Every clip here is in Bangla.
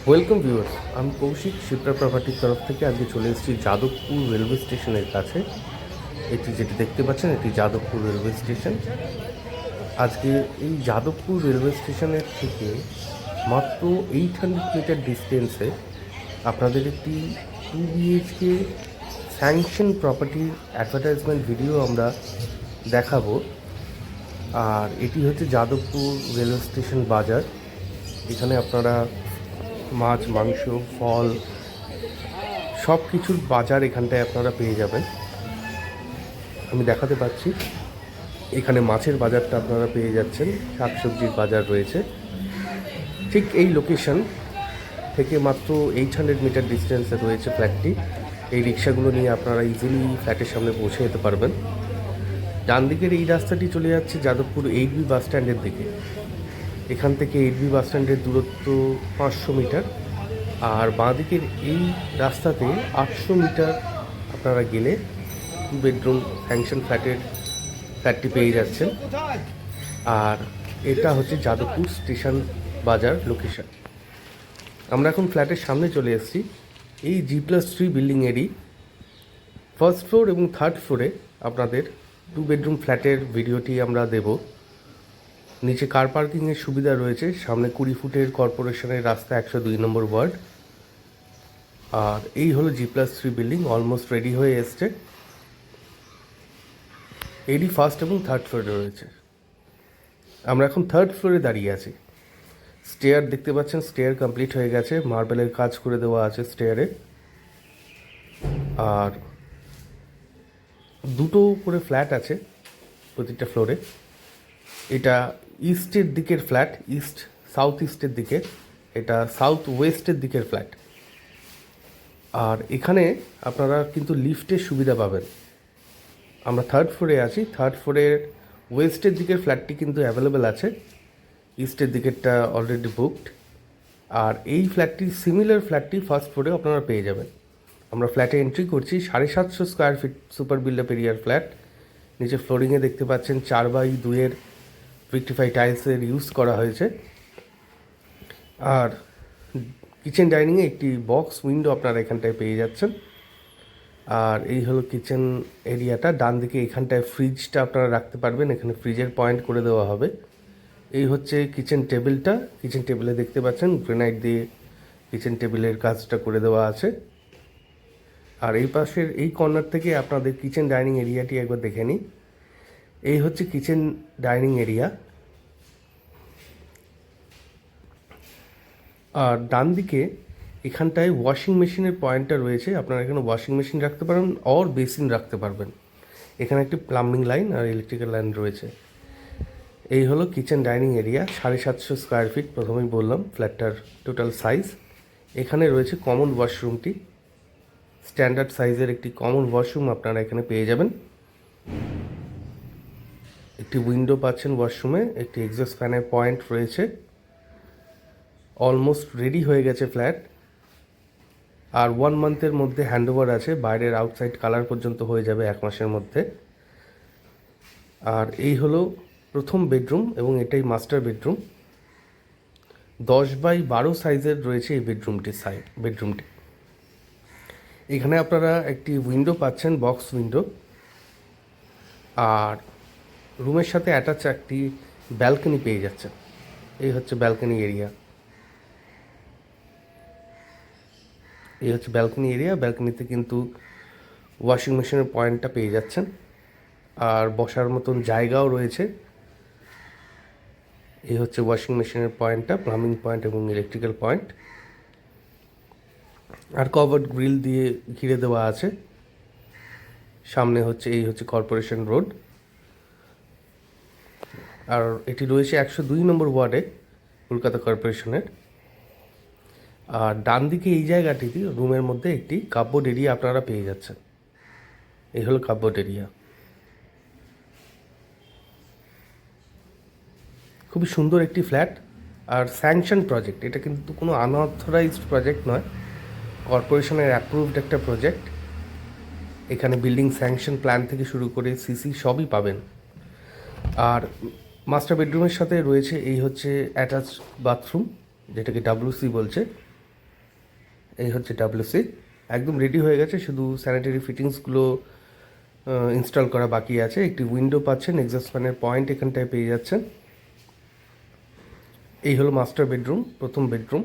ওয়েলকাম ভিউয়ার্স, আমি কৌশিক শিপ্রা প্রপার্টির তরফ থেকে আজকে চলে এসেছি যাদবপুর রেলওয়ে স্টেশনের কাছে। এটি যেটি দেখতে পাচ্ছেন এটি যাদবপুর রেলওয়ে স্টেশন। আজকে এই যাদবপুর রেলওয়ে স্টেশনের থেকে মাত্র 800 মিটার ডিস্টেন্সে আপনাদের একটি 2 BHK স্যাংশন প্রপার্টির অ্যাডভার্টাইজমেন্ট ভিডিও আমরা দেখাবো। আর এটি হচ্ছে যাদবপুর রেলওয়ে স্টেশন বাজার। এখানে আপনারা মাছ, মাংস, ফল সব কিছুর বাজার এখানটায় আপনারা পেয়ে যাবেন। আমি দেখাতে পাচ্ছি এখানে মাছের বাজারটা আপনারা পেয়ে যাচ্ছেন, শাকসবজির বাজার রয়েছে। ঠিক এই লোকেশন থেকে মাত্র 800 মিটার ডিস্টেন্সে রয়েছে ফ্ল্যাটটি। এই রিক্সাগুলো নিয়ে আপনারা ইজিলি ফ্ল্যাটের সামনে পৌঁছে যেতে পারবেন। ডান দিকের এই রাস্তাটি চলে যাচ্ছে যাদবপুর 8B বাস স্ট্যান্ডের দিকে। এখান থেকে 8B বাস স্ট্যান্ডের দূরত্ব 500 মিটার। আর বাঁ দিকের এই রাস্তাতে 800 মিটার আপনারা গেলে 2 বেডরুম স্যাংশন ফ্ল্যাটটি পেয়ে যাচ্ছেন। আর এটা হচ্ছে যাদবপুর স্টেশন বাজার লোকেশন। আমরা এখন ফ্ল্যাটের সামনে চলে এসেছি। এই G+3 বিল্ডিংয়েরই ফার্স্ট ফ্লোর এবং থার্ড ফ্লোরে আপনাদের 2 বেডরুম ফ্ল্যাটের ভিডিওটি আমরা দেব। নিচে কার পার্কিংয়ের সুবিধা রয়েছে, সামনে 20 ফুটের কর্পোরেশনের রাস্তা, 102 নম্বর ওয়ার্ড। আর এই হলো G+3 বিল্ডিং, অলমোস্ট রেডি হয়ে এসছে। এরই ফার্স্ট এবং থার্ড ফ্লোরে রয়েছে। আমরা এখন থার্ড ফ্লোরে দাঁড়িয়ে আছি। স্টেয়ার দেখতে পাচ্ছেন, স্টেয়ার কমপ্লিট হয়ে গেছে, মার্বেলের কাজ করে দেওয়া আছে স্টেয়ারে। আর দুটো করে ফ্ল্যাট আছে প্রতিটা ফ্লোরে। এটা ইস্টের দিকের ফ্ল্যাট, ইস্ট সাউথ ইস্টের দিকে, এটা সাউথ ওয়েস্টের দিকের ফ্ল্যাট। আর এখানে আপনারা কিন্তু লিফটের সুবিধা পাবেন। আমরা থার্ড ফ্লোরে আছি, থার্ড ফ্লোরের ওয়েস্টের দিকের ফ্ল্যাটটি কিন্তু অ্যাভেলেবেল আছে, ইস্টের দিকেরটা অলরেডি বুকড। আর এই ফ্ল্যাটটি সিমিলার ফ্ল্যাটটি ফার্স্ট ফ্লোরে আপনারা পেয়ে যাবেন। আমরা ফ্ল্যাটে এন্ট্রি করছি, 750 স্কোয়ার ফিট সুপার বিল্ডাপ এরিয়ার ফ্ল্যাট। নিচে ফ্লোরিংয়ে দেখতে পাচ্ছেন 4x2 ভিক্টিফাই টাইলসের ইউজ করা হয়েছে। আর কিচেন ডাইনিংয়ে একটি বক্স উইন্ডো আপনারা এখানটায় পেয়ে যাচ্ছেন। আর এই হলো কিচেন এরিয়াটা। ডান দিকে এখানটায় ফ্রিজটা আপনারা রাখতে পারবেন, এখানে ফ্রিজের পয়েন্ট করে দেওয়া হবে। এই হচ্ছে কিচেন টেবিলটা। কিচেন টেবিলে দেখতে পাচ্ছেন গ্রেনাইট দিয়ে কিচেন টেবিলের কাজটা করে দেওয়া আছে। আর এই পাশের এই কর্নার থেকে আপনাদের কিচেন ডাইনিং এরিয়াটি একবার দেখে নিই। এই হচ্ছে কিচেন ডাইনিং এরিয়া। আর ডান দিকে এখানটায় ওয়াশিং মেশিনের পয়েন্টটা রয়েছে, আপনারা এখানে ওয়াশিং মেশিন রাখতে পারবেন আর বেসিন রাখতে পারবেন। এখানে একটি প্লাম্বিং লাইন আর ইলেকট্রিক্যাল লাইন রয়েছে। এই হলো kitchen dining area, 750 square feet, প্রথমেই বললাম ফ্ল্যাটটার টোটাল সাইজ। এখানে রয়েছে কমন ওয়াশরুমটি, স্ট্যান্ডার্ড সাইজের একটি কমন ওয়াশরুম আপনারা এখানে পেয়ে যাবেন। একটি উইন্ডো পাচ্ছেন ওয়াশরুমে, একটি এক্সস্ট ফ্যানের পয়েন্ট রয়েছে। অলমোস্ট রেডি হয়ে গেছে ফ্ল্যাট। আর 1 মান্থের মধ্যে হ্যান্ডওভার আছে, বাইরের আউটসাইড কালার পর্যন্ত হয়ে যাবে 1 মাসের মধ্যে। আর এই হলো প্রথম বেডরুম এবং এটাই মাস্টার বেডরুম। 10x12 সাইজের রয়েছে এই বেডরুমটি। এখানে আপনারা একটি উইন্ডো পাচ্ছেন, বক্স উইন্ডো। আর রুমের সাথে অ্যাটাচ একটি ব্যালকনি পেয়ে যাচ্ছেন। এই হচ্ছে ব্যালকনি এরিয়া। এই হচ্ছে ব্যালকনি এরিয়া। ব্যালকনিতে কিন্তু ওয়াশিং মেশিনের পয়েন্টটা পেয়ে যাচ্ছেন। আর বসার মতন জায়গাও রয়েছে। এই হচ্ছে ওয়াশিং মেশিনের পয়েন্টটা, প্লাম্বিং পয়েন্ট এবং ইলেকট্রিক্যাল পয়েন্ট। আর কভার্ড গ্রিল দিয়ে ঘিরে দেওয়া আছে। সামনে হচ্ছে এই হচ্ছে কর্পোরেশন রোড। আর এটি রয়েছে 102 নম্বর ওয়ার্ডে, কলকাতা কর্পোরেশনের। আর ডান দিকে এই জায়গাটিতে রুমের মধ্যে একটি কাপবোর্ড এরিয়া আপনারা পেয়ে যাচ্ছেন। এই হলো কাপবোর্ড এরিয়া। খুবই সুন্দর একটি ফ্ল্যাট আর স্যাংশন প্রজেক্ট। এটা কিন্তু কোনো আনঅথরাইজড প্রজেক্ট নয়, কর্পোরেশনের অ্যাপ্রুভড একটা প্রজেক্ট। এখানে বিল্ডিং স্যাংশন প্ল্যান থেকে শুরু করে সিসি সবই পাবেন। আর মাস্টার বেডরুমের সাথে রয়েছে এই হচ্ছে অ্যাটাচ বাথরুম, যেটাকে WC বলছে। এই হচ্ছে WC, একদম রেডি হয়ে গেছে, শুধু স্যানিটারি ফিটিংসগুলো ইনস্টল করা বাকি আছে। একটি উইন্ডো পাচ্ছেন, এক্সস্ট ফ্যানের পয়েন্ট এখানটায় পেয়ে যাচ্ছেন। এই হলো মাস্টার বেডরুম, প্রথম বেডরুম।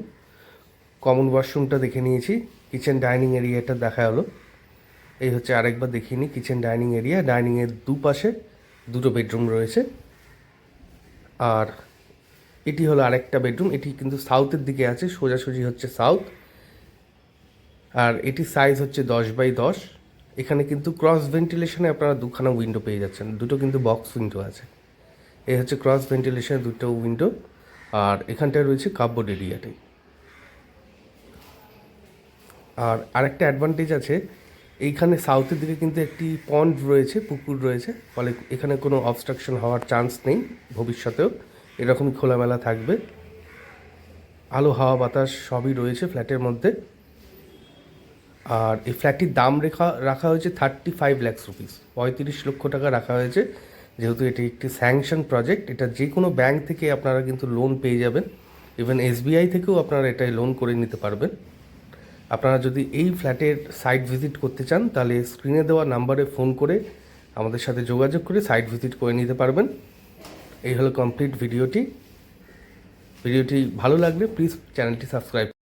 কমন ওয়াশরুমটা দেখে নিয়েছি, কিচেন ডাইনিং এরিয়াটা দেখা হলো। এই হচ্ছে আরেকবার দেখিয়ে নিই কিচেন ডাইনিং এরিয়া। ডাইনিংয়ের দুপাশে দুটো বেডরুম রয়েছে। আর এটি হলো আরেকটা বেডরুম, এটি কিন্তু সাউথের দিকে আছে, সোজাসুজি হচ্ছে সাউথ। আর এটির সাইজ হচ্ছে 10x10। এখানে কিন্তু ক্রস ভেন্টিলেশনে আপনারা দুখানা উইন্ডো পেয়ে যাচ্ছেন, দুটো কিন্তু বক্স উইন্ডো আছে। এই হচ্ছে ক্রস ভেন্টিলেশনের দুটো উইন্ডো। আর এখানটায় রয়েছে কাপবোর্ড এরিয়াটাই। আর আরেকটা অ্যাডভান্টেজ আছে, এইখানে সাউথের দিকে কিন্তু একটি পন্ড রয়েছে, পুকুর রয়েছে, ফলে এখানে কোনো অবস্ট্রাকশন হওয়ার চান্স নেই। ভবিষ্যতেও এরকমই খোলামেলা থাকবে। আলো হাওয়া বাতাস সবই রয়েছে ফ্ল্যাটের মধ্যে। আর এই ফ্ল্যাটটির দাম রাখা হয়েছে 35 লাখ রুপিস, 35 লক্ষ টাকা রাখা হয়েছে। যেহেতু এটি একটি স্যাংশন প্রজেক্ট, এটা যে কোনো ব্যাংক থেকে আপনারা কিন্তু লোন পেয়ে যাবেন। ইভেন SBI থেকেও আপনারা এটাই লোন করে নিতে পারবেন। আপনারা যদি এই ফ্ল্যাটের সাইট ভিজিট করতে চান, তাহলে স্ক্রিনে দেওয়া নাম্বারে ফোন করে আমাদের সাথে যোগাযোগ করে সাইট ভিজিট করে নিতে পারবেন। এই হলো কমপ্লিট ভিডিওটি। ভিডিওটি ভালো লাগলে প্লিজ চ্যানেলটি সাবস্ক্রাইব